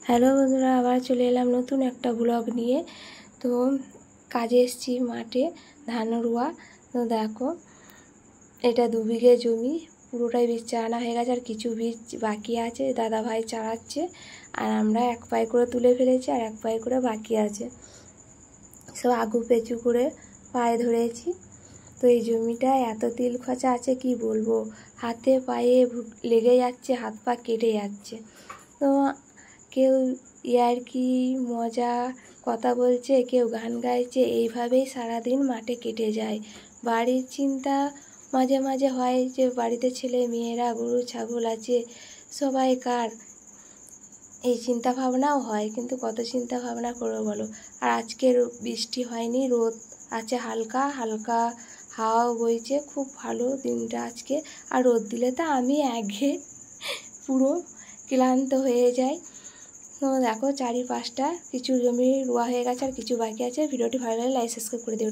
Hello বন্ধুরা, আবার চলে এলাম নতুন একটা ব্লগ নিয়ে। তো কাজে এসেছি মাঠে ধান রোয়া। তো দেখো, এটা 2 বিঘে জমি, পুরোটাই বীজ চারানো হয়ে গেছে, আর কিছু বীজ বাকি আছে, দাদা ভাই চারাচ্ছে। আর আমরা 1 পাই করে তুলে ফেলেছি, আর 1 পাই করে বাকি আছে। সব আগু পেঁচু করে পায়ে ধরেছি। তো এই জমিটা এত তিল খচা আছে কি বলবো, হাতে পায়ে লেগে যাচ্ছে, হাত পা কেটে যাচ্ছে। তো কেউ ইয়ার্কি মজা কথা বলছে, কেউ গান গাইছে, এইভাবেই সারাদিন মাঠে কেটে যায়। বাড়ির চিন্তা মাঝে মাঝে হয় যে বাড়িতে ছেলে মেয়েরা গরু ছাগল আছে, সবাইকার এই চিন্তা ভাবনাও হয়, কিন্তু কত চিন্তা ভাবনা করবো বলো। আর আজকে বৃষ্টি হয়নি, রোদ আছে, হালকা হালকা হাওয়া বইছে, খুব ভালো দিনটা আজকে। আর রোদ দিলে তো আমি পুরো ক্লান্ত হয়ে যাই। তো দেখো, 4-5টা কিছু জমি রোয়া হয়ে গেছে, আর কিছু বাকি আছে। ভিডিওটি ভালো লাগলে লাইক সাবস্ক্রাইব করে দিও।